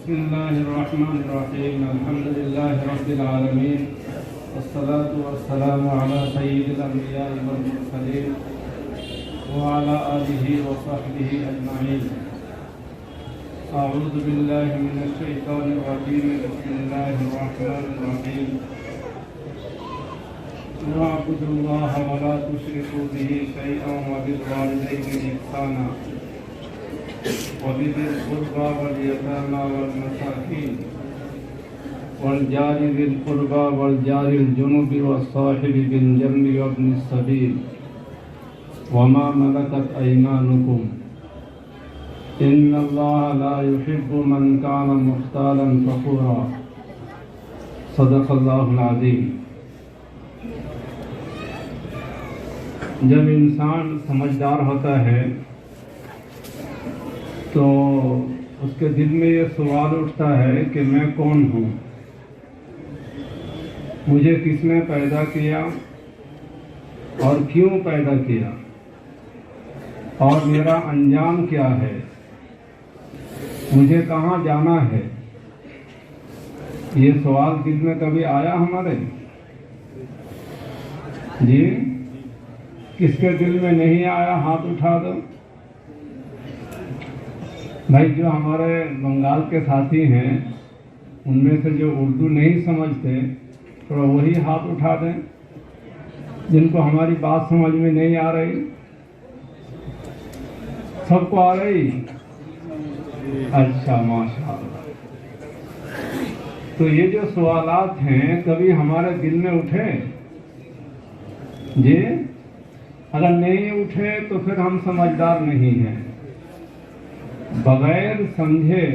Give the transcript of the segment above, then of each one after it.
بسم الله الرحمن الرحيم. الحمد لله رب العالمين، والصلاة والسلام على سيد الأنبياء والمرسلين وعلى آله وصحبه أجمعين. أعوذ بالله من الشيطان الرجيم. بسم الله الرحمن الرحيم. واعبدوا الله ولا تشركوا به شيئا وبالوالدين إحسانا وبذي القربى واليتامى والمساكين والجار ذي القربى والجار الجنب والصاحب بالجنب وابن السبيل وما ملكت أيمانكم إن الله لا يحب من كان مختالا فخورا. صدق الله العظيم. جب انسان سمجھدار ہوتا ہے تو اس کے دل میں یہ سوال اٹھتا ہے کہ میں کون ہوں، مجھے کس نے پیدا کیا اور کیوں پیدا کیا، اور میرا انجام کیا ہے، مجھے کہاں جانا ہے. یہ سوال دل میں کبھی آیا ہمارے؟ جی، کس کے دل میں نہیں آیا؟ ہاتھ اٹھا دو. بھائی، جو ہمارے بنگال کے ساتھی ہیں ان میں سے جو اردو نہیں سمجھتے تھوڑا وہی ہاتھ اٹھا دیں، جن کو ہماری بات سمجھ میں نہیں آ رہی. سب کو آ رہی؟ اچھا، ماشاء اللہ. تو یہ جو سوالات ہیں کبھی ہمارے دل میں اٹھے؟ جی، اگر نہیں اٹھے تو پھر ہم سمجھدار نہیں ہیں. بغیر سمجھے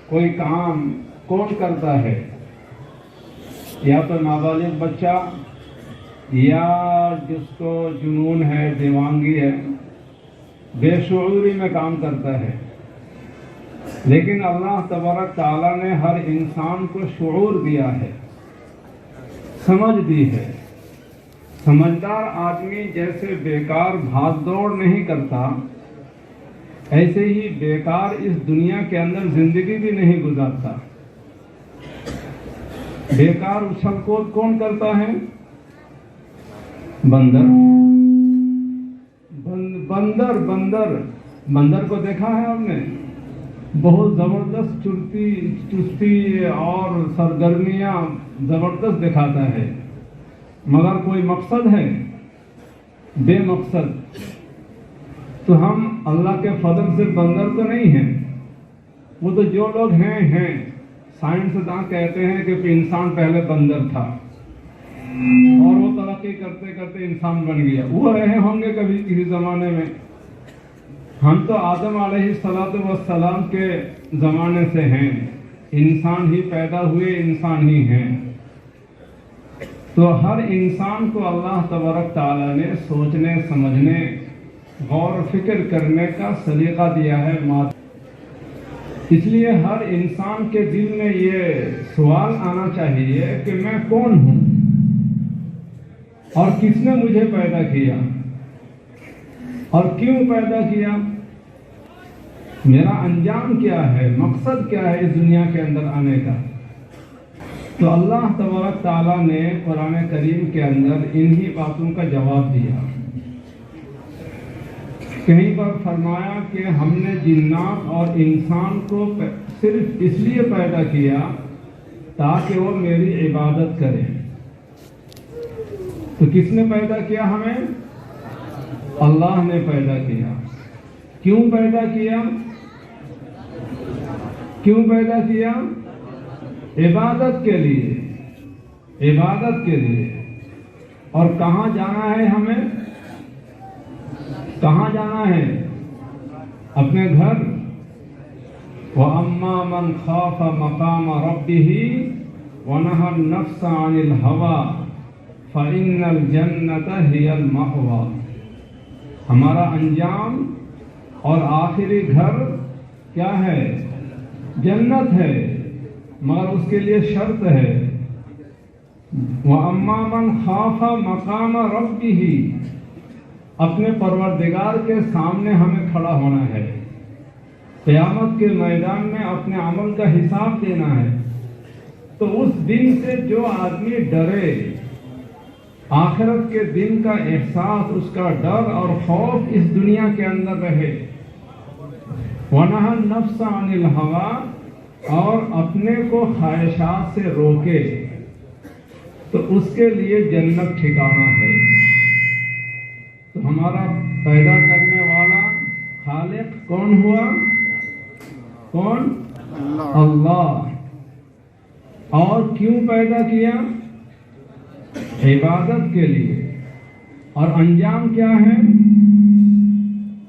کوئی کام کون کرتا ہے؟ یا تو نابالغ بچہ، یا جس کو جنون ہے، دیوانگی ہے، بے شعوری میں کام کرتا ہے. لیکن اللہ تبارک تعالیٰ نے ہر انسان کو شعور دیا ہے، سمجھ دی ہے. سمجھدار آدمی جیسے بیکار بھاگ دوڑ نہیں کرتا، ایسے ہی بیکار اس دنیا کے اندر زندگی بھی نہیں گزارتا. بیکار اچھل کود کون کرتا ہے؟ بندر. بندر کو دیکھا ہے ہم نے، بہت زبردست چستی اور سرگرمیاں زبردست دکھاتا ہے، مگر کوئی مقصد ہے؟ بے مقصد. تو ہم اللہ کے فضل سے بندر تو نہیں ہیں. وہ تو جو لوگ ہیں سائنسداں کہتے ہیں کہ انسان پہلے بندر تھا اور وہ ترقی کرتے کرتے انسان بن گیا. وہ رہے ہوں گے کبھی کسی زمانے میں. ہم تو آدم علیہ السلام کے زمانے سے ہیں، انسان ہی پیدا ہوئے، انسان ہی ہیں. تو ہر انسان کو اللہ تبارک تعالیٰ نے سوچنے سمجھنے غور و فکر کرنے کا سلیقہ دیا ہے. اس لیے ہر انسان کے دل میں یہ سوال آنا چاہیے کہ میں کون ہوں اور کس نے مجھے پیدا کیا اور کیوں پیدا کیا، میرا انجام کیا ہے، مقصد کیا ہے اس دنیا کے اندر آنے کا. تو اللہ تبارک تعالیٰ نے قرآن کریم کے اندر انہی باتوں کا جواب دیا. کہیں پر فرمایا کہ ہم نے جنات اور انسان کو صرف اس لیے پیدا کیا تاکہ وہ میری عبادت کرے. تو کس نے پیدا کیا ہمیں؟ اللہ نے پیدا کیا. کیوں پیدا کیا؟ کیوں پیدا کیا؟ عبادت کے لیے. عبادت کے لیے. اور کہاں جانا ہے ہمیں؟ کہاں جانا ہے؟ اپنے گھر. وَأَمَّا مَنْ خَافَ مَقَامَ رَبِّهِ وَنَهَى النَّفْسَ عَنِ الْهَوَىٰ فَإِنَّ الْجَنَّةَ هِيَ الْمَأْوَىٰ. ہمارا انجام اور آخری گھر کیا ہے؟ جنت ہے، مگر اس کے لیے شرط ہے. وَأَمَّا مَنْ خَافَ مَقَامَ رَبِّهِ، اپنے پروردگار کے سامنے ہمیں کھڑا ہونا ہے. قیامت کے میدان میں اپنے عمل کا حساب دینا ہے، تو اس دن سے جو آدمی ڈرے، آخرت کے دن کا احساس، اس کا ڈر اور خوف اس دنیا کے اندر رہے، وَنَهَى النَّفْسَ عَنِ الْهَوَىٰ، اور اپنے کو خواہشات سے روکے، تو اس کے لیے جنت ٹھکانہ ہے۔ تو ہمارا پیدا کرنے والا خالق کون ہوا؟ کون؟ اللہ۔ اور کیوں پیدا کیا؟ عبادت کے لیے۔ اور انجام کیا ہے؟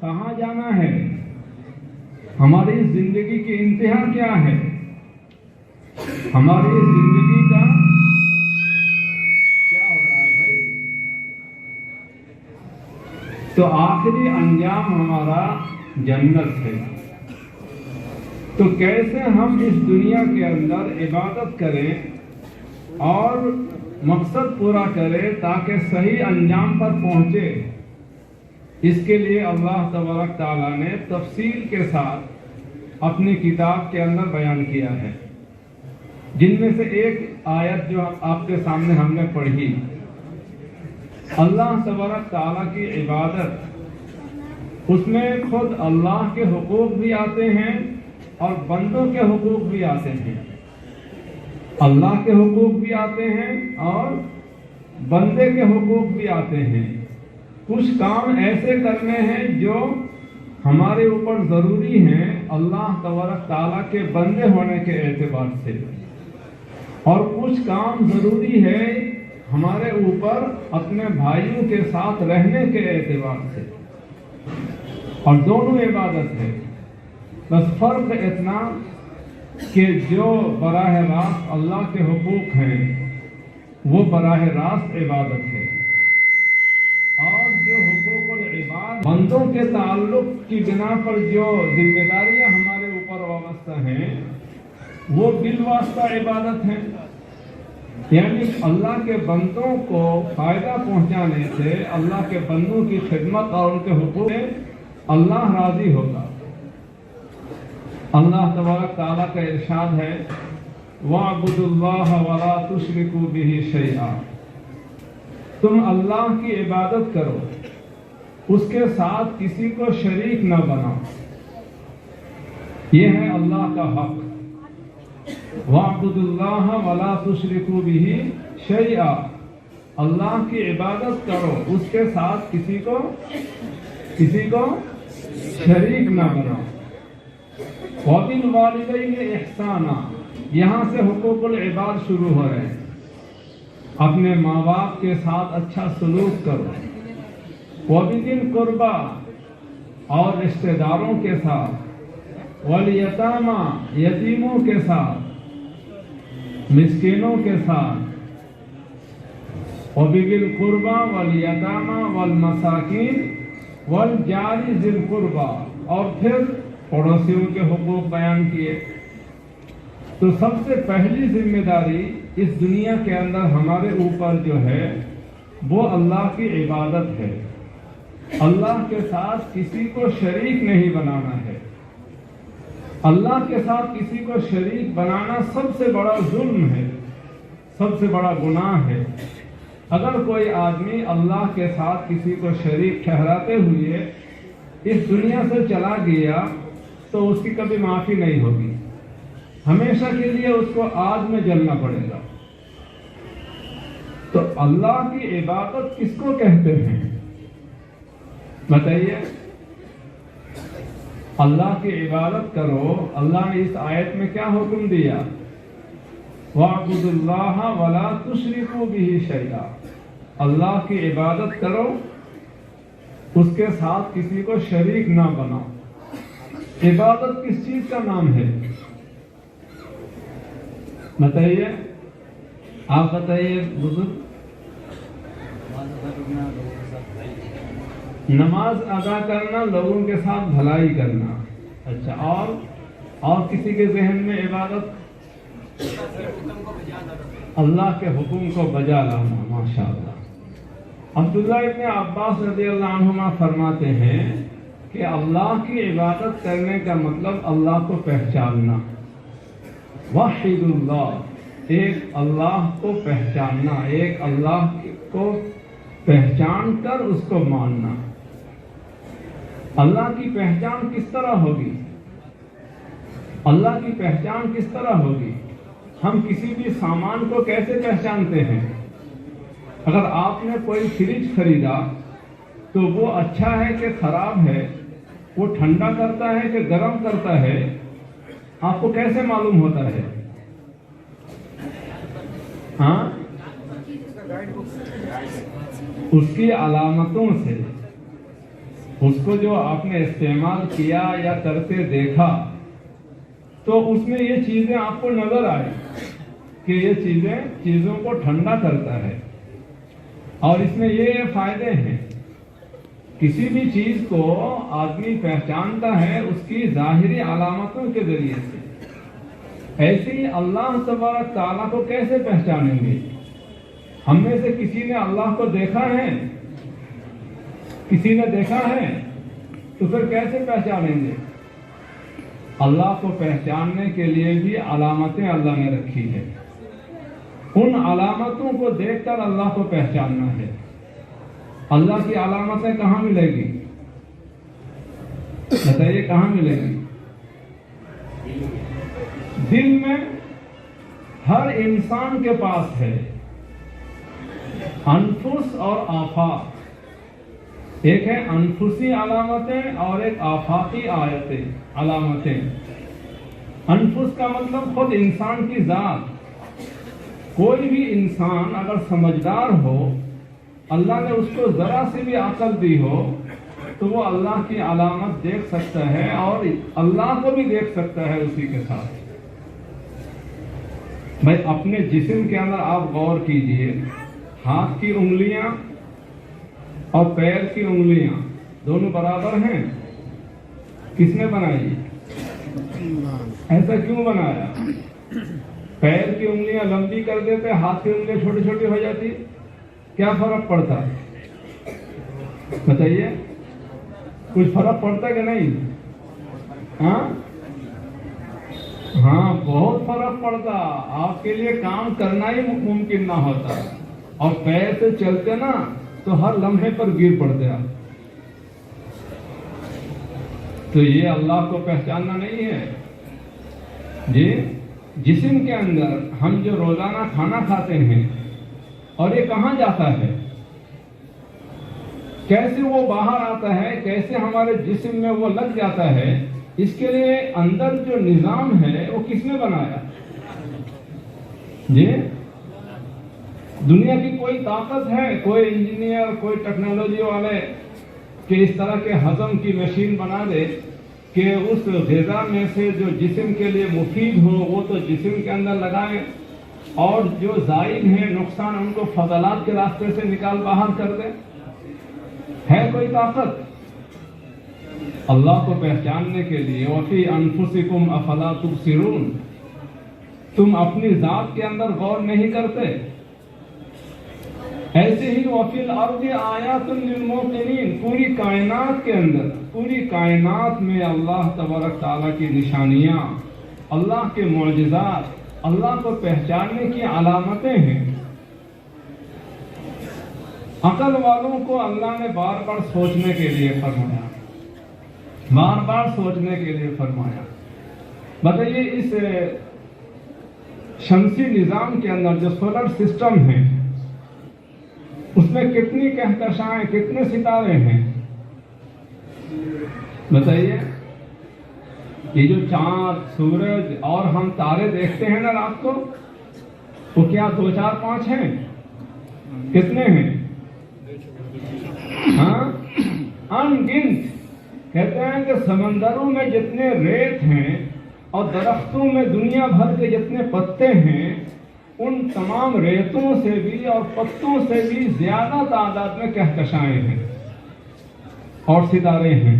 کہاں جانا ہے؟ ہماری زندگی کی انتہا کیا ہے؟ ہماری زندگی کا کیا ہو رہا ہے بھائی؟ تو آخری انجام ہمارا جنت ہے۔ تو کیسے ہم اس دنیا کے اندر عبادت کریں اور مقصد پورا کریں تاکہ صحیح انجام پر پہنچے، اس کے لیے اللہ تبارک تعالیٰ نے تفصیل کے ساتھ اپنی کتاب کے اندر بیان کیا ہے، جن میں سے ایک آیت جو آپ کے سامنے ہم نے پڑھی، اللہ تبارک تعالیٰ کی عبادت، اس میں خود اللہ کے حقوق بھی آتے ہیں اور بندوں کے حقوق بھی آتے ہیں۔ اللہ کے حقوق بھی آتے ہیں اور بندے کے حقوق بھی آتے ہیں۔ کچھ کام ایسے کرنے ہیں جو ہمارے اوپر ضروری ہیں اللہ تبارک تعالیٰ کے بندے ہونے کے اعتبار سے، اور کچھ کام ضروری ہے ہمارے اوپر اپنے بھائیوں کے ساتھ رہنے کے اعتبار سے، اور دونوں عبادت ہے۔ بس فرق اتنا کہ جو براہ راست اللہ کے حقوق ہیں وہ براہ راست عبادت ہے، اور جو حقوق العباد بندوں کے تعلق کی بنا پر جو ذمہ داریاں ہمارے اوپر وابستہ ہیں وہ بالواسطہ عبادت ہیں، یعنی اللہ کے بندوں کو فائدہ پہنچانے سے، اللہ کے بندوں کی خدمت اور ان کے حقوق سے اللہ راضی ہوگا۔ اللہ تبارک تعالیٰ کا ارشاد ہے وَاعْبُدُوا اللَّهَ وَلَا تُشْرِكُوا بِهِ شَيْئًا، تم اللہ کی عبادت کرو، اس کے ساتھ کسی کو شریک نہ بناؤ، یہ ہے اللہ کا حق۔ وَاعْبُدُوا اللَّهَ وَلَا تُشْرِكُوا بِهِ شَيْئًا، اللہ کی عبادت کرو، اس کے ساتھ کسی کو شریک نہ بناؤ۔ وَبِالْوَالِدَيْنِ إِحْسَانًا، یہاں سے حقوق العباد شروع ہو رہے ہیں۔ اپنے ماں باپ کے ساتھ اچھا سلوک کرو، وَبِذِي الْقُرْبَىٰ، اور رشتہ داروں کے ساتھ، وَالْيَتَامَىٰ، یتیموں کے ساتھ، مسکینوں کے ساتھ، وَبِذِي الْقُرْبَىٰ وَالْيَتَامَىٰ وَالْمَسَاكِينِ وَالْجَارِ ذِي الْقُرْبَىٰ، اور پھر پڑوسیوں کے حقوق بیان کیے۔ تو سب سے پہلی ذمہ داری اس دنیا کے اندر ہمارے اوپر جو ہے وہ اللہ کی عبادت ہے، اللہ کے ساتھ کسی کو شریک نہیں بنانا ہے۔ اللہ کے ساتھ کسی کو شریک بنانا سب سے بڑا ظلم ہے، سب سے بڑا گناہ ہے۔ اگر کوئی آدمی اللہ کے ساتھ کسی کو شریک ٹھہراتے ہوئے اس دنیا سے چلا گیا تو اس کی کبھی معافی نہیں ہوگی، ہمیشہ کے لیے اس کو آگ میں جلنا پڑے گا۔ تو اللہ کی عبادت کس کو کہتے ہیں بتائیے؟ اللہ کی عبادت کرو، اللہ نے اس آیت میں کیا حکم دیا؟ وَاعْبُدُوا اللَّهَ وَلَا تُشْرِكُوا بِهِ شَيْئًا، اللہ کی عبادت کرو، اس کے ساتھ کسی کو شریک نہ بناؤ۔ عبادت کس چیز کا نام ہے بتائیے؟ آپ بتائیے بزرگ۔ نماز ادا کرنا، لوگوں کے ساتھ بھلائی کرنا، اچھا، اور کسی کے ذہن میں عبادت اللہ کے حکم کو بجا لانا، ماشاءاللہ۔ عبداللہ ابن عباس رضی اللہ عنہما فرماتے ہیں کہ اللہ کی عبادت کرنے کا مطلب اللہ کو پہچاننا. وحید اللہ، ایک اللہ کو پہچاننا، ایک اللہ کو پہچان کر اس کو ماننا. اللہ کی پہچان کس طرح ہوگی؟ اللہ کی پہچان کس طرح ہوگی؟ ہم کسی بھی سامان کو کیسے پہچانتے ہیں؟ اگر آپ نے کوئی فریج خریدا تو وہ اچھا ہے کہ خراب ہے، وہ ٹھنڈا کرتا ہے کہ گرم کرتا ہے، آپ کو کیسے معلوم ہوتا ہے؟ ہاں، اس کی علامتوں سے. اس کو جو آپ نے استعمال کیا یا کرتے دیکھا تو اس میں یہ چیزیں آپ کو نظر آئی کہ یہ چیزوں کو ٹھنڈا کرتا ہے اور اس میں یہ فائدے ہیں. کسی بھی چیز کو آدمی پہچانتا ہے اس کی ظاہری علامتوں کے ذریعے سے. ایسے ہی اللہ تبارک تعالیٰ کو کیسے پہچانیں گے؟ ہم میں سے کسی نے اللہ کو دیکھا ہے؟ کسی نے دیکھا ہے؟ تو پھر کیسے پہچانیں گے؟ اللہ کو پہچاننے کے لیے بھی علامتیں اللہ نے رکھی ہے. ان علامتوں کو دیکھ کر اللہ کو پہچاننا ہے. اللہ کی علامتیں کہاں ملے گی؟ بتائیے کہاں ملے گی؟ دل میں ہر انسان کے پاس ہے انفس اور آفاق. ایک ہے انفسی علامتیں اور ایک آفاقی علامتیں. انفس کا مطلب خود انسان کی ذات. کوئی بھی انسان اگر سمجھدار ہو، اللہ نے اس کو ذرا سی بھی عقل دی ہو تو وہ اللہ کی علامت دیکھ سکتا ہے اور اللہ کو بھی دیکھ سکتا ہے اسی کے ساتھ. بھائی اپنے جسم کے اندر آپ غور کیجئے، ہاتھ کی انگلیاں اور پیر کی انگلیاں دونوں برابر ہیں؟ کس نے بنائی؟ ایسا کیوں بنایا؟ پیر کی انگلیاں لمبی کر دیتے، ہاتھ کی انگلیاں چھوٹی چھوٹی ہو جاتی، کیا فرق پڑتا؟ بتائیے، کچھ فرق پڑتا کہ نہیں؟ ہاں بہت فرق پڑتا. آپ کے لیے کام کرنا ہی ممکن نہ ہوتا، اور پیر سے چلتے نا تو ہر لمحے پر گر پڑتے آپ. تو یہ اللہ کو پہچاننا نہیں ہے جی. جسم کے اندر ہم جو روزانہ کھانا کھاتے ہیں اور یہ کہاں جاتا ہے، کیسے وہ باہر آتا ہے، کیسے ہمارے جسم میں وہ لگ جاتا ہے، اس کے لیے اندر جو نظام ہے وہ کس نے بنایا جی؟ دنیا کی کوئی طاقت ہے، کوئی انجینئر، کوئی ٹیکنالوجی والے کہ اس طرح کے ہضم کی مشین بنا دے کہ اس غذا میں سے جو جسم کے لیے مفید ہو وہ تو جسم کے اندر لگائے اور جو زائد ہیں نقصان ان کو فضلات کے راستے سے نکال باہر کر دے؟ ہے کوئی طاقت؟ اللہ کو پہچاننے کے لیے وفی انفسکم افلا تبصرون، تم اپنی ذات کے اندر غور نہیں کرتے؟ ایسے ہی وفی الارض آیات للموقنین، پوری کائنات کے اندر، پوری کائنات میں اللہ تبارک تعالیٰ کی نشانیاں، اللہ کے معجزات، اللہ کو پہچاننے کی علامتیں ہیں. عقل والوں کو اللہ نے بار بار سوچنے کے لیے فرمایا، بار بار سوچنے کے لیے فرمایا. بتائیے اس شمسی نظام کے اندر جو سولر سسٹم ہے اس میں کتنی کہکشائیں، کتنے ستارے ہیں؟ بتائیے. یہ جو چاند، سورج اور ہم تارے دیکھتے ہیں نا رات کو، وہ کیا 2 4 5 ہیں؟ کتنے ہیں؟ ہاں، ان گنت. کہتے ہیں کہ سمندروں میں جتنے ریت ہیں اور درختوں میں دنیا بھر کے جتنے پتے ہیں، ان تمام ریتوں سے بھی اور پتوں سے بھی زیادہ تعداد میں کہکشائیں ہیں اور ستارے ہیں.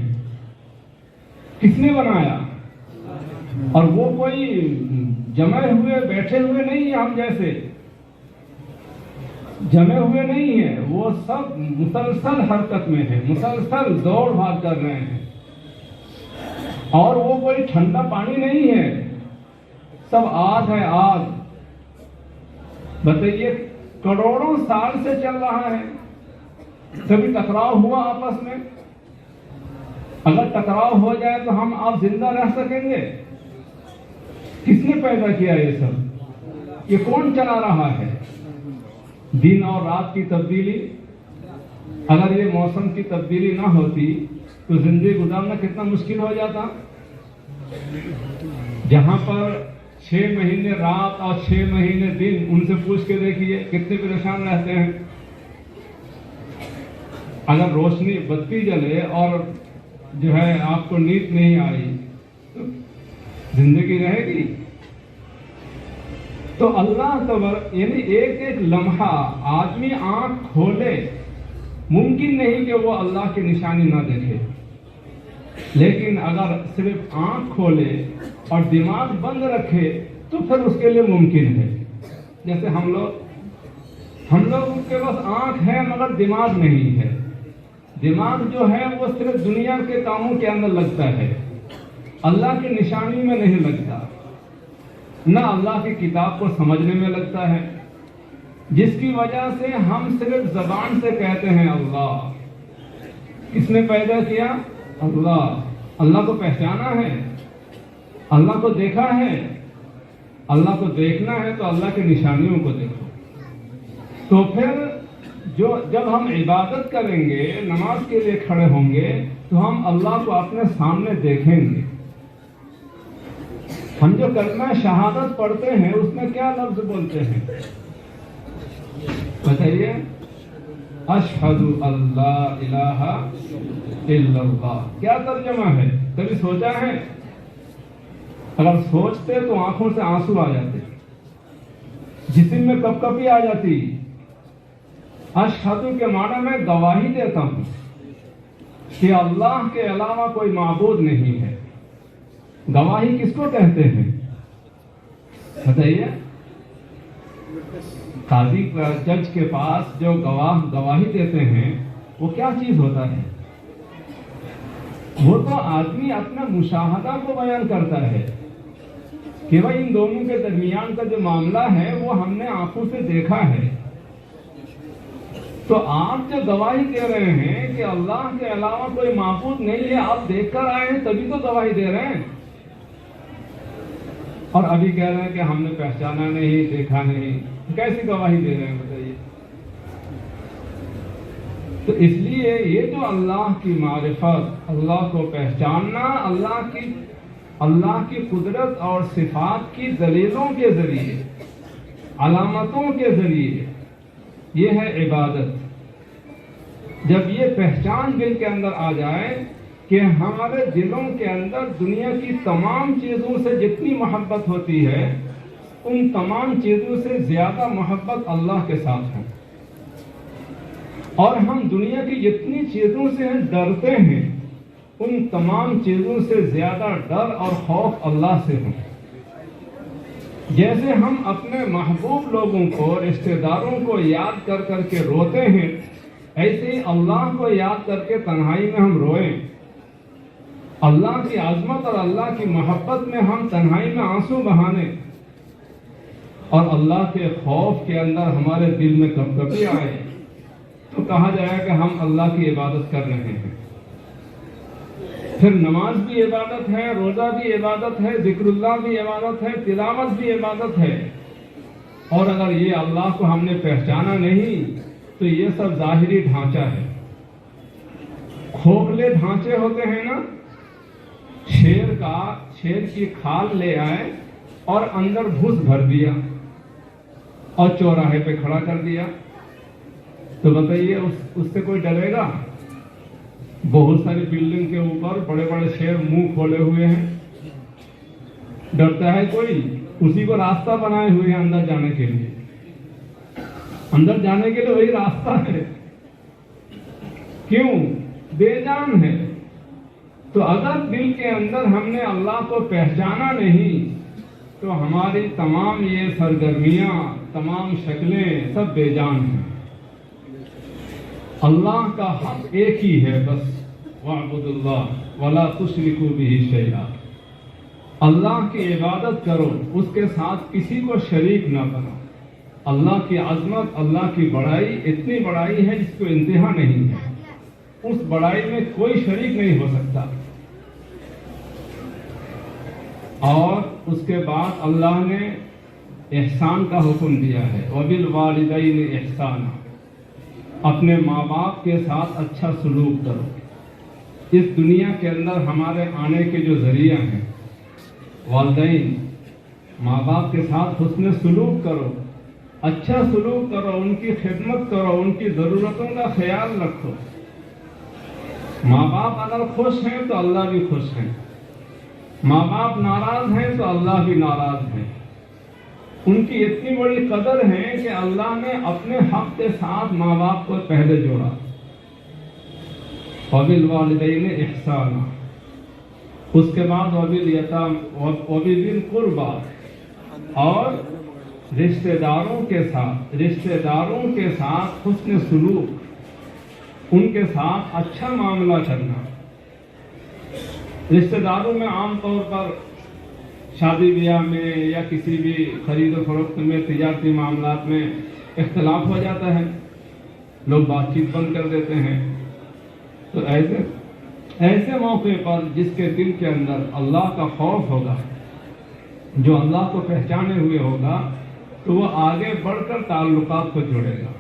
کس نے بنایا؟ اور وہ کوئی جمے ہوئے بیٹھے ہوئے نہیں ہیں، ہم جیسے جمے ہوئے نہیں ہیں، وہ سب مسلسل حرکت میں ہیں، مسلسل دوڑ بھاگ کر رہے ہیں. اور وہ کوئی ٹھنڈا پانی نہیں ہے، سب آگ ہے، آگ. بتائیے کروڑوں سال سے چل رہا ہے، کبھی ٹکراؤ ہوا آپس میں؟ اگر ٹکراؤ ہو جائے تو ہم آپ زندہ رہ سکیں گے؟ کس نے پیدا کیا یہ سب؟ یہ کون چلا رہا ہے؟ دن اور رات کی تبدیلی. اگر یہ موسم کی تبدیلی نہ ہوتی تو زندگی گزارنا کتنا مشکل ہو جاتا. جہاں پر 6 مہینے رات اور 6 مہینے دن، ان سے پوچھ کے دیکھیے کتنے پریشان رہتے ہیں. اگر روشنی بتی جلے اور جو ہے آپ کو نیند نہیں آئی تو زندگی رہے گی؟ تو اللہ یعنی ایک ایک لمحہ آدمی آنکھ کھولے، ممکن نہیں کہ وہ اللہ کی نشانی نہ دیکھے، لیکن اگر صرف آنکھ کھولے اور دماغ بند رکھے تو پھر اس کے لیے ممکن ہے. جیسے ہم لوگ کے پاس آنکھ ہے مگر دماغ نہیں ہے. دماغ جو ہے وہ صرف دنیا کے کاموں کے اندر لگتا ہے، اللہ کی نشانی میں نہیں لگتا، نہ اللہ کی کتاب کو سمجھنے میں لگتا ہے، جس کی وجہ سے ہم صرف زبان سے کہتے ہیں اللہ. کس نے پیدا کیا؟ اللہ. اللہ کو پہچانا ہے، اللہ کو دیکھا ہے. اللہ کو دیکھنا ہے تو اللہ کی نشانیوں کو دیکھو. تو پھر جب ہم عبادت کریں گے، نماز کے لیے کھڑے ہوں گے تو ہم اللہ کو اپنے سامنے دیکھیں گے. ہم جو کلمہ شہادت پڑھتے ہیں اس میں کیا لفظ بولتے ہیں بتائیے؟ اشہد اللہ الہ الا اللہ. کیا ترجمہ ہے؟ کبھی سوچا ہے؟ اگر سوچتے تو آنکھوں سے آنسو آ جاتے، جسم میں کپ کپی آ جاتی. اشہد کے معنی میں گواہی دیتا ہوں کہ اللہ کے علاوہ کوئی معبود نہیں ہے. گواہی کس کو کہتے ہیں بتائیے؟ قاضی جج کے پاس جو گواہی دیتے ہیں وہ کیا چیز ہوتا ہے؟ وہ تو آدمی اپنا مشاہدہ کو بیان کرتا ہے کہ بھائی ان دونوں کے درمیان کا جو معاملہ ہے وہ ہم نے آنکھوں سے دیکھا ہے. تو آپ جو گواہی دے رہے ہیں کہ اللہ کے علاوہ کوئی معبود نہیں ہے، آپ دیکھ کر آئے ہیں تبھی تو گواہی دے رہے ہیں. اور ابھی کہہ رہے ہیں کہ ہم نے پہچانا نہیں، دیکھا نہیں، کیسی گواہی دے رہے ہیں بتائیے؟ تو اس لیے یہ جو اللہ کی معرفت، اللہ کو پہچاننا، اللہ کی قدرت اور صفات کی دلیلوں کے ذریعے، علامتوں کے ذریعے، یہ ہے عبادت. جب یہ پہچان دل کے اندر آ جائے کہ ہمارے دلوں کے اندر دنیا کی تمام چیزوں سے جتنی محبت ہوتی ہے ان تمام چیزوں سے زیادہ محبت اللہ کے ساتھ ہے، اور ہم دنیا کی جتنی چیزوں سے ڈرتے ہیں ان تمام چیزوں سے زیادہ ڈر اور خوف اللہ سے ہوں. جیسے ہم اپنے محبوب لوگوں کو، رشتہ داروں کو یاد کر کر کے روتے ہیں، ایسے ہی اللہ کو یاد کر کے تنہائی میں ہم روئیں. اللہ کی عظمت اور اللہ کی محبت میں ہم تنہائی میں آنسو بہانے، اور اللہ کے خوف کے اندر ہمارے دل میں کپکپی آئے، تو کہا جائے کہ ہم اللہ کی عبادت کر رہے ہیں. پھر نماز بھی عبادت ہے، روزہ بھی عبادت ہے، ذکر اللہ بھی عبادت ہے، تلاوت بھی عبادت ہے. اور اگر یہ اللہ کو ہم نے پہچانا نہیں تو یہ سب ظاہری ڈھانچہ ہے. کھوکھلے ڈھانچے ہوتے ہیں نا، شیر کی کھال لے آئے اور اندر گھس بھر دیا اور چوراہے پہ کھڑا کر دیا، تو بتائیے اس سے کوئی ڈرے گا؟ بہت ساری بلڈنگ کے اوپر بڑے بڑے شیر منہ کھولے ہوئے ہیں، ڈرتا ہے کوئی؟ اسی کو راستہ بنائے ہوئے ہیں اندر جانے کے لیے. اندر جانے کے لیے وہی راستہ ہے. کیوں؟ بے جان ہے. تو اگر دل کے اندر ہم نے اللہ کو پہچانا نہیں تو ہماری تمام یہ سرگرمیاں، تمام شکلیں سب بے جان ہیں. اللہ کا حق ایک ہی ہے بس، وَاعْبُدُوا اللَّهَ وَلَا تُشْرِكُوا بِهِ شَيْئًا، اللہ کی عبادت کرو، اس کے ساتھ کسی کو شریک نہ کرو۔ اللہ کی عظمت، اللہ کی بڑائی اتنی بڑائی ہے جس کو انتہا نہیں ہے، اس بڑائی میں کوئی شریک نہیں ہو سکتا۔ اور اس کے بعد اللہ نے احسان کا حکم دیا ہے، وَبِالْوَالِدَيْنِ إِحْسَانًا، اپنے ماں باپ کے ساتھ اچھا سلوک کرو۔ اس دنیا کے اندر ہمارے آنے کے جو ذریعہ ہیں، والدین، ماں باپ کے ساتھ حسن سلوک کرو، اچھا سلوک کرو، ان کی خدمت کرو، ان کی ضرورتوں کا خیال رکھو۔ ماں باپ اگر خوش ہیں تو اللہ بھی خوش ہیں، ماں باپ ناراض ہیں تو اللہ بھی ناراض ہیں۔ ان کی اتنی بڑی قدر ہے کہ اللہ نے اپنے حق کے ساتھ ماں باپ کو پہلے جوڑا۔ وَبِالْوَالِدَيْنِ إِحْسَانًا، اس کے بعد وَبِذِي الْقُرْبَى، اور رشتہ داروں کے ساتھ حسن سلوک، ان کے ساتھ اچھا معاملہ کرنا۔ رشتہ داروں میں عام طور پر شادی بیاہ میں یا کسی بھی خرید و فروخت میں، تجارتی معاملات میں اختلاف ہو جاتا ہے، لوگ بات چیت بند کر دیتے ہیں۔ تو ایسے موقع پر جس کے دل کے اندر اللہ کا خوف ہوگا، جو اللہ کو پہچانے ہوئے ہوگا، تو وہ آگے بڑھ کر تعلقات کو جوڑے گا۔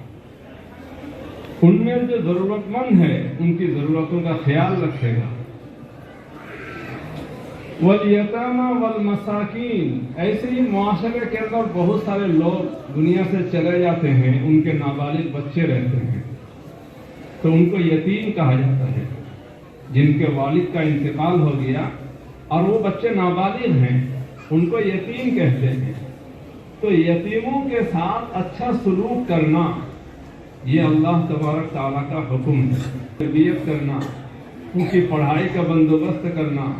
ان میں جو ضرورت مند ہے ان کی ضرورتوں کا خیال رکھے گا۔ والیتامى والمساکین، ایسے ہی معاشرے کے اندر بہت سارے لوگ دنیا سے چلے جاتے ہیں، ان کے نابالغ بچے رہتے ہیں، تو ان کو یتیم کہا جاتا ہے۔ جن کے والد کا انتقال ہو گیا اور وہ بچے نابالغ ہیں، ان کو یتیم کہتے ہیں۔ تو یتیموں کے ساتھ اچھا سلوک کرنا، یہ اللہ تبارک تعالیٰ کا حکم ہے۔ تربیت کرنا، ان کی پڑھائی کا بندوبست کرنا،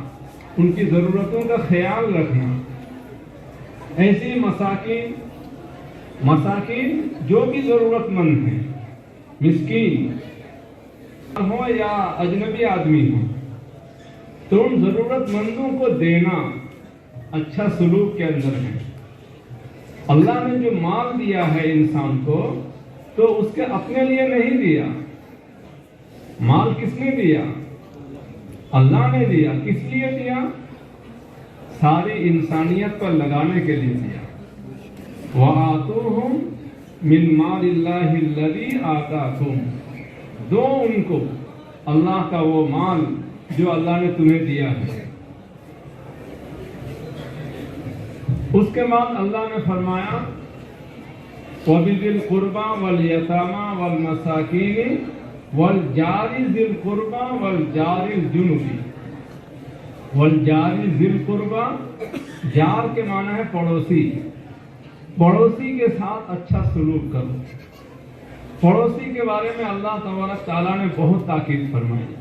ان کی ضرورتوں کا خیال رکھنا۔ ایسی مساکین جو بھی ضرورت مند ہیں، مسکین ہو یا اجنبی آدمی ہو، تو ان ضرورت مندوں کو دینا اچھا سلوک کے اندر ہے۔ اللہ نے جو مال دیا ہے انسان کو، تو اس کے اپنے لیے نہیں دیا۔ مال کس نے دیا؟ اللہ نے دیا۔ کس لیے دیا؟ ساری انسانیت پر لگانے کے لیے دیا۔ وَآتُوهُمْ مِنْ مَالِ اللَّهِ الَّذِي آتَاكُمْ، دو ان کو اللہ کا وہ مال جو اللہ نے تمہیں دیا ہے۔ اس کے بعد اللہ نے فرمایا وَبِذِي الْقُرْبَى وَالْيَتَامَى وَالْمَسَاكِينِ وَالْجَارِ ذِي الْقُرْبَى وَالْجَارِ الْجُنُبِ۔ وَالْجَارِ ذِي الْقُرْبَى، جار کے معنی ہے پڑوسی۔ پڑوسی کے ساتھ اچھا سلوک کرو۔ پڑوسی کے بارے میں اللہ تبارک تعالیٰ نے بہت تاکید فرمائی،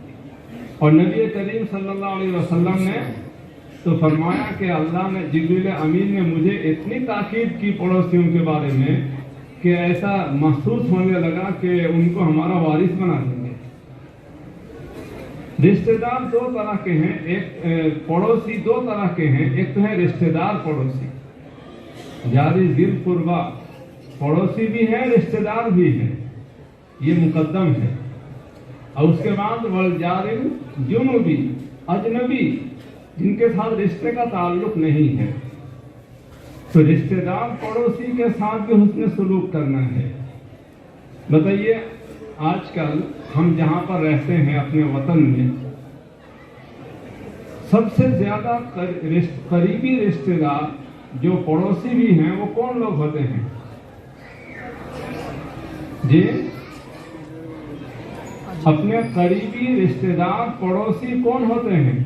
اور نبی کریم صلی اللہ علیہ وسلم نے تو فرمایا کہ اللہ نے، جبریل امین نے مجھے اتنی تاکید کی پڑوسیوں کے بارے میں کہ ایسا محسوس ہونے لگا کہ ان کو ہمارا وارث بنا دیں گے۔ رشتہ دار دو طرح کے ہیں، ایک پڑوسی دو طرح کے ہیں۔ ایک تو ہے رشتہ دار پڑوسی، جاری ذی القربہ، پڑوسی بھی ہے رشتہ دار بھی ہے، یہ مقدم ہے۔ اور اس کے بعد والجار الجنوبی، اجنبی، جن کے ساتھ رشتے کا تعلق نہیں ہے۔ تو رشتہ دار پڑوسی کے ساتھ بھی حسن سلوک کرنا ہے۔ بتائیے آج کل ہم جہاں پر رہتے ہیں اپنے وطن میں، سب سے زیادہ قریبی رشتہ دار جو پڑوسی بھی ہیں وہ کون لوگ ہوتے ہیں؟ جی، اپنے قریبی رشتہ دار پڑوسی کون ہوتے ہیں؟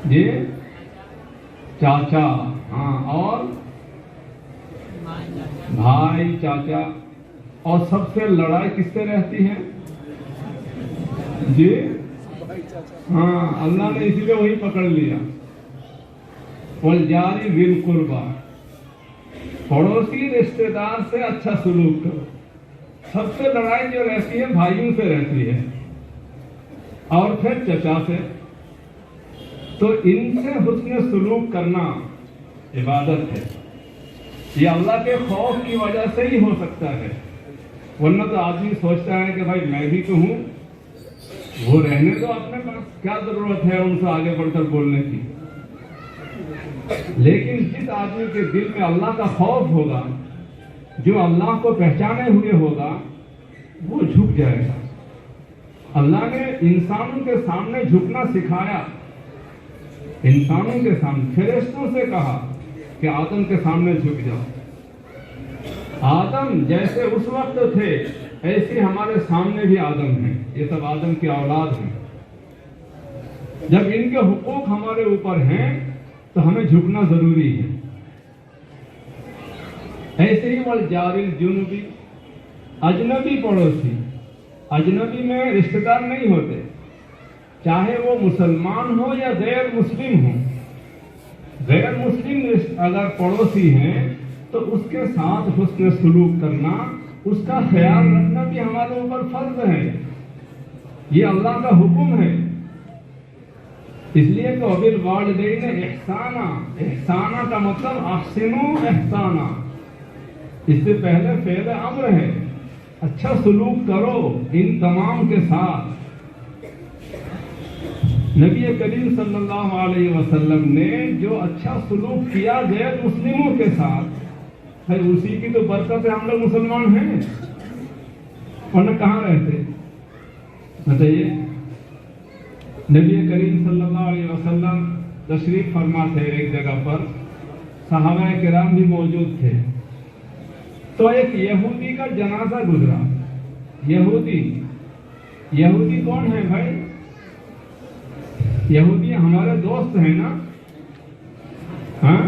جی، چاچا، ہاں، اور بھائی، چاچا۔ اور سب سے لڑائی کس سے رہتی ہے؟ جی، ہاں، اللہ نے اسی لیے وہی پکڑ لیا، والجاری ذی القربہ، پڑوسی رشتہ دار سے اچھا سلوک کرو۔ سب سے لڑائی جو رہتی ہے بھائیوں سے رہتی ہے۔ اور پھر چچا سے. تو ان سے حسن سلوک کرنا عبادت ہے. یہ اللہ کے خوف کی وجہ سے ہی ہو سکتا ہے، ورنہ تو آدمی سوچتا ہے کہ بھائی میں بھی تو ہوں، وہ رہنے تو اپنے پاس، کیا ضرورت ہے ان سے آگے بڑھ کر بولنے کی. لیکن جس آدمی کے دل میں اللہ کا خوف ہوگا، جو اللہ کو پہچانے ہوئے ہوگا، وہ جھک جائے گا. اللہ نے انسانوں کے سامنے جھکنا سکھایا. انسانوں کے سامنے فرشتوں سے کہا کہ آدم کے سامنے جھک جاؤ. آدم جیسے اس وقت تھے ایسے ہمارے سامنے بھی آدم ہیں. یہ سب آدم کی اولاد ہیں. جب ان کے حقوق ہمارے اوپر ہیں تو ہمیں جھکنا ضروری ہے. ایسے ہی والجار الجنبی، اجنبی پڑوسی. اجنبی میں رشتہ دار نہیں ہوتے، چاہے وہ مسلمان ہو یا غیر مسلم ہو. غیر مسلم اگر پڑوسی ہیں تو اس کے ساتھ حسن سلوک کرنا، اس کا خیال رکھنا بھی ہمارے اوپر فرض ہے. یہ اللہ کا حکم ہے. اس لیے کہ وبالوالدین احسانا، احسانا کا مطلب احسنوا احسانا. اس سے پہلے فعل امر ہے، اچھا سلوک کرو ان تمام کے ساتھ. نبی کریم صلی اللہ علیہ وسلم نے جو اچھا سلوک کیا غیر مسلموں کے ساتھ، ہے اسی کی تو برکت ہے ہم لوگ مسلمان ہیں، ورنہ کہاں رہتے. بتائیے، نبی کریم صلی اللہ علیہ وسلم تشریف فرما تھے ایک جگہ پر، صحابہ کرام بھی موجود تھے. تو ایک یہودی کا جنازہ گزرا. یہودی کون ہے بھائی؟ یہودی ہمارے دوست ہیں نا. ہاں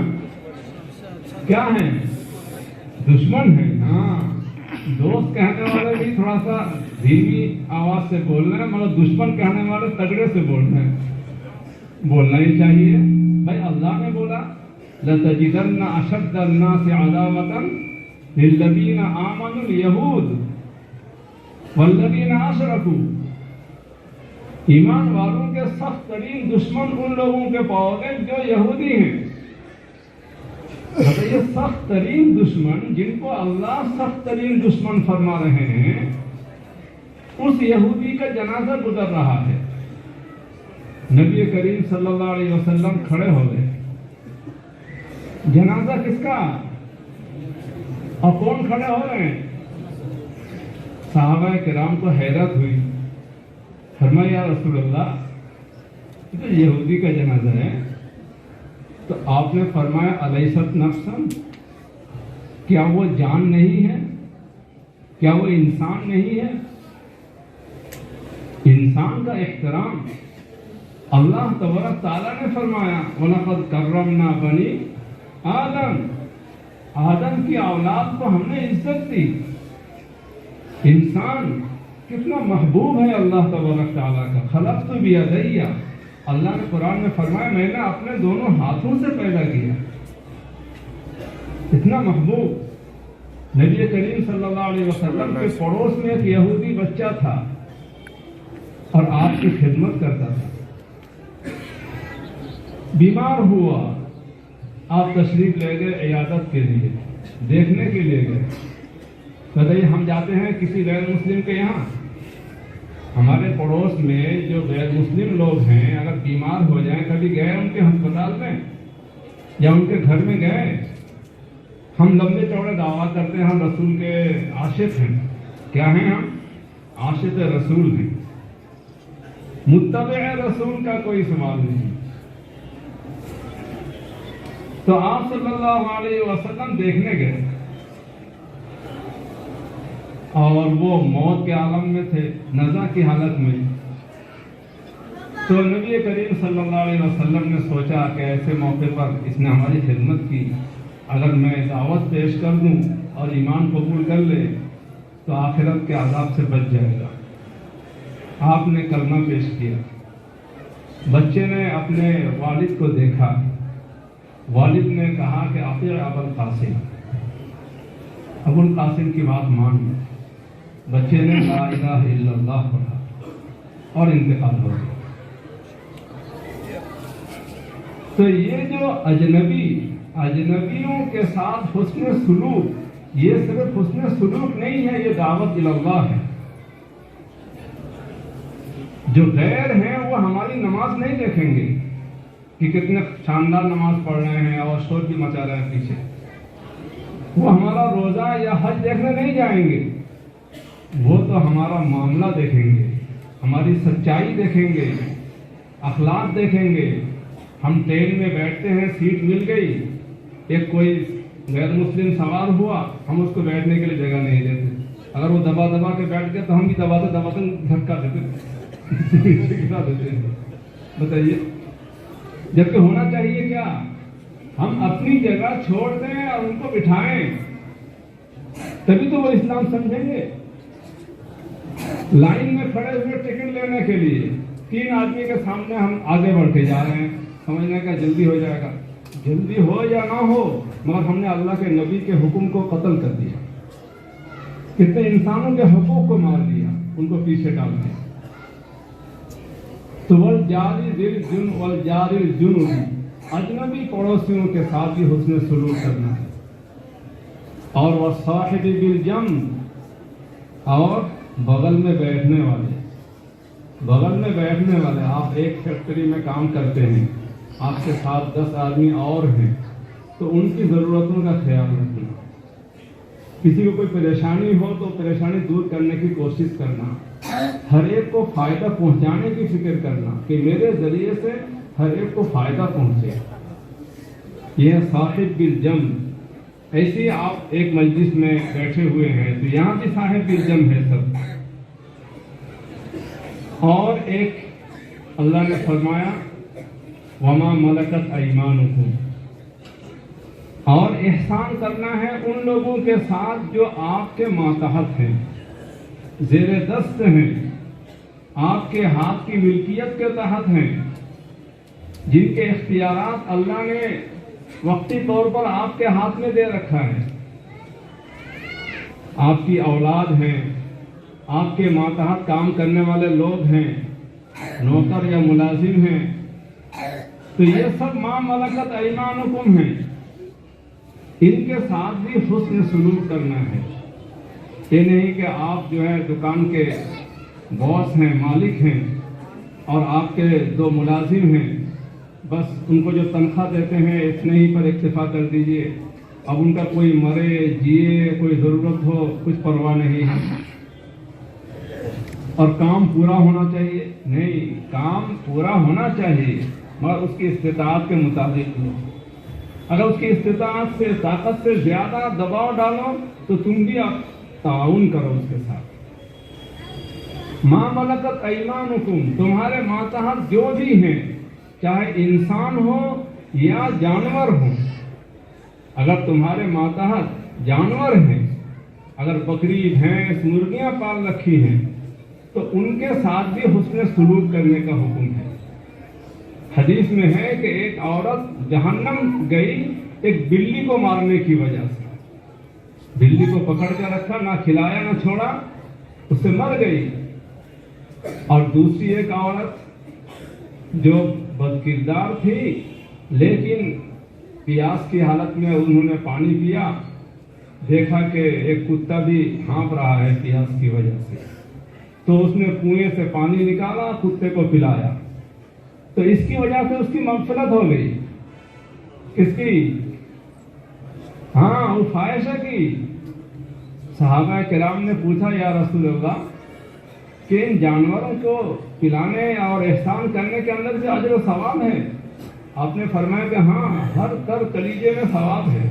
کیا ہیں؟ دشمن ہیں. ہاں، دوست کہنے والے بھی تھوڑا سا دھیمی آواز سے بول رہے ہیں، مگر دشمن کہنے والے تگڑے سے بول رہے ہیں. بولنا ہی چاہیے بھائی. اللہ نے بولا لَتَجِدَنَّ أَشَدَّ النَّاسِ عَدَاوَةً لِلَّذِينَ آمَنُوا الْيَهُودُ وَالَّذِينَ أَشْرَكُوا. ایمان والوں کے سخت ترین دشمن ان لوگوں کے پاؤ گے جو یہودی ہیں. یہ سخت ترین دشمن جن کو اللہ سخت ترین دشمن فرما رہے ہیں، اس یہودی کا جنازہ گزر رہا ہے. نبی کریم صلی اللہ علیہ وسلم کھڑے ہو گئے. جنازہ کس کا؟ اور کون کھڑے ہو رہے ہیں؟ صحابہ کرام کو حیرت ہوئی. فرمایا یا رسول اللہ، یہ تو یہودی کا جنازہ ہے. تو آپ نے فرمایا الیست نفسا، کیا وہ جان نہیں ہے؟ کیا وہ انسان نہیں ہے؟ انسان کا احترام اللہ تبارک تعالیٰ نے فرمایا وَلَقَدْ كَرَّمْنَا بَنِي آدم. آدم کی اولاد کو ہم نے عزت دی. انسان کتنا محبوب ہے اللہ تبارک تعالیٰ کا. خلقت بیدی، اللہ نے قرآن میں فرمایا میں نے اپنے دونوں ہاتھوں سے پیدا کیا. اتنا محبوب. نبی کریم صلی اللہ علیہ وسلم کے پڑوس میں ایک یہودی بچہ تھا اور آپ کی خدمت کرتا تھا. بیمار ہوا، آپ تشریف لے گئے عیادت کے لیے، دیکھنے کے لیے گئے. بتائیے، ہم جاتے ہیں کسی غیر مسلم کے یہاں، ہمارے پڑوس میں جو غیر مسلم لوگ ہیں اگر بیمار ہو جائیں، کبھی گئے ان کے ہسپتال میں یا ان کے گھر میں گئے؟ ہم لمبے چوڑے دعویٰ کرتے ہیں ہم رسول کے عاشق ہیں. کیا ہیں ہم؟ عاشق رسول ہیں. متبع رسول کا کوئی سوال نہیں. تو آپ صلی اللہ علیہ وسلم دیکھنے گئے اور وہ موت کے عالم میں تھے، نزع کی حالت میں. تو نبی کریم صلی اللہ علیہ وسلم نے سوچا کہ ایسے موقع پر اس نے ہماری خدمت کی، اگر میں دعوت پیش کر دوں اور ایمان قبول کر لے تو آخرت کے عذاب سے بچ جائے گا. آپ نے کلمہ پیش کیا. بچے نے اپنے والد کو دیکھا. والد نے کہا کہ اطیع ابا القاسم، ابو القاسم کی بات مان لو. بچے نے لا الہ الا اللہ پڑھا. اور انتقال ہو گیا۔ تو یہ جو اجنبیوں کے ساتھ حسن سلوک، یہ صرف حسن سلوک نہیں ہے، یہ دعوت اللہ ہے۔ جو غیر ہیں وہ ہماری نماز نہیں دیکھیں گے کہ کتنے شاندار نماز پڑھ رہے ہیں اور شور بھی مچا رہے ہیں پیچھے، وہ ہمارا روزہ یا حج دیکھنے نہیں جائیں گے، وہ تو ہمارا معاملہ دیکھیں گے، ہماری سچائی دیکھیں گے، اخلاق دیکھیں گے۔ ہم ٹرین میں بیٹھتے ہیں، سیٹ مل گئی، ایک کوئی غیر مسلم سوار ہوا، ہم اس کو بیٹھنے کے لیے جگہ نہیں دیتے، اگر وہ دبا دبا کے بیٹھ گیا تو ہم بھی دبا کے دھکا دیتے ہیں۔ بتائیے، جبکہ ہونا چاہیے کیا؟ ہم اپنی جگہ چھوڑ دیں اور ان کو بٹھائیں، تبھی تو وہ اسلام سمجھیں گے۔ لائن میں کھڑے ہوئے ٹکٹ لینے کے لیے 3 آدمی کے سامنے ہم آگے بڑھ کے جا رہے ہیں، سمجھنے کا جلدی ہو جائے گا، جلدی ہو یا نہ ہو، مگر ہم نے اللہ کے نبی کے حکم کو قتل کر دیا، کتنے انسانوں کے حقوق کو مار دیا، ان کو پیچھے ڈال دیا۔ تو والجاری ذی الجنب والجاری الجنب، اجنبی پڑوسیوں کے ساتھ بھی حسن سلوک کرنا ہے۔ اور والصاحب بالجنب، اور بغل میں بیٹھنے والے، آپ ایک فیکٹری میں کام کرتے ہیں، آپ کے ساتھ 10 آدمی اور ہیں، تو ان کی ضرورتوں کا خیال رکھنا، کسی کو کوئی پریشانی ہو تو پریشانی دور کرنے کی کوشش کرنا، ہر ایک کو فائدہ پہنچانے کی فکر کرنا کہ میرے ذریعے سے ہر ایک کو فائدہ پہنچے، یہ صاحب بالجنب۔ ایسے آپ ایک مجلس میں بیٹھے ہوئے ہیں تو یہاں بھی صاحب بالجنب ہے سب۔ اور ایک اللہ نے فرمایا وما ملکت ایمانکم، اور احسان کرنا ہے ان لوگوں کے ساتھ جو آپ کے ماتحت ہیں، زیر دست ہیں، آپ کے ہاتھ کی ملکیت کے تحت ہیں، جن کے اختیارات اللہ نے وقتی طور پر آپ کے ہاتھ میں دے رکھا ہے، آپ کی اولاد ہیں، آپ کے ماتحت کام کرنے والے لوگ ہیں، نوکر یا ملازم ہیں، تو یہ سب ما ملکت ایمانکم ہیں، ان کے ساتھ بھی حسن سلوک کرنا ہے۔ یہ نہیں کہ آپ جو ہے دکان کے باس ہیں، مالک ہیں، اور آپ کے 2 ملازم ہیں، بس ان کو جو تنخواہ دیتے ہیں اتنے ہی پر اکتفا کر دیجئے، اب ان کا کوئی مرے جیے، کوئی ضرورت ہو، کچھ پرواہ نہیں ہے، اور کام پورا ہونا چاہیے۔ نہیں، کام پورا ہونا چاہیے مگر اس کی استطاعت کے مطابق ہو۔ اگر اس کی استطاعت سے، طاقت سے زیادہ دباؤ ڈالو تو تم بھی تعاون کرو اس کے ساتھ۔ ما ملکت ایمانکم، تمہارے ماتحت جو بھی ہیں، چاہے انسان ہو یا جانور ہو، اگر تمہارے ماتحت جانور ہیں، اگر بکری، بھینس، مرغیاں پال رکھی ہیں، تو ان کے ساتھ بھی حسن سلوک کرنے کا حکم ہے۔ حدیث میں ہے کہ ایک عورت جہنم گئی ایک بلی کو مارنے کی وجہ سے، بلی کو پکڑ کے رکھا، نہ کھلایا نہ چھوڑا، اس سے مر گئی۔ اور دوسری ایک عورت جو بد کردار تھی لیکن پیاس کی حالت میں انہوں نے پانی پیا، دیکھا کہ ایک کتا بھی ہانپ رہا ہے پیاس کی وجہ سے، تو اس نے کنویں سے پانی نکالا، کتے کو پلایا، تو اس کی وجہ سے اس کی مغفرت ہو گئی۔ کس کی؟ ہاں، وہ فاحشہ کی۔ صحابہ کرام نے پوچھا یا رسول اللہ کہ ان جانوروں کو پلانے اور احسان کرنے کے اندر بھی اجر و ثواب ہے؟ آپ نے فرمایا کہ ہاں، ہر تر کلیجے میں ثواب ہے۔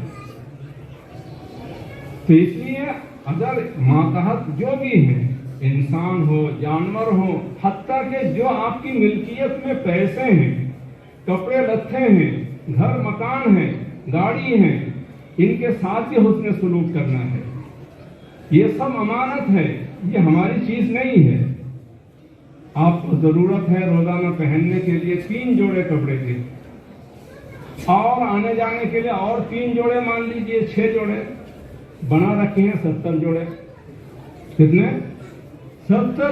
تو اس لیے اگر ماتحت جو بھی ہیں، انسان ہو، جانور ہو، حتیٰ کہ جو آپ کی ملکیت میں پیسے ہیں، کپڑے لتے ہیں، گھر مکان ہیں، گاڑی ہیں، ان کے ساتھ بھی حسن سلوک کرنا ہے۔ یہ سب امانت ہے، یہ ہماری چیز نہیں ہے۔ آپ کو ضرورت ہے روزانہ پہننے کے لیے 3 جوڑے کپڑے کی، اور آنے جانے کے لیے اور 3 جوڑے، مان لیجئے 6 جوڑے، بنا رکھے ہیں 70 جوڑے۔ کتنے؟ 70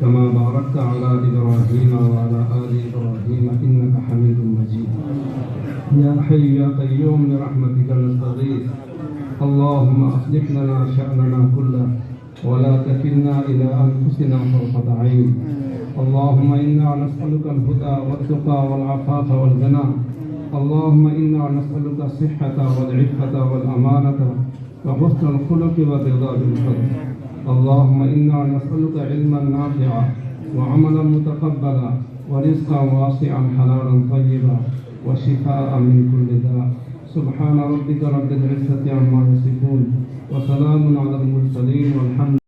كما باركت على إبراهيم وعلى آل إبراهيم إنك حميد مجيد. يا حي يا قيوم برحمتك نستغيث اللهم أصلح لنا شأننا كله ولا تكلنا إلى أنفسنا طرفة عين. اللهم إنا نسألك الهدى والتقى والعفاف والغنى. اللهم إنا نسألك الصحة والعفة والأمانة وحسن الخلق والرضا بالقدر. اللهم إنا نسألك علما نافعا وعملا متقبلا ورزقا واسعا حلالا طيبا وشفاء من كل داء. سبحان ربك رب العزة عما يصفون وسلام على المرسلين والحمد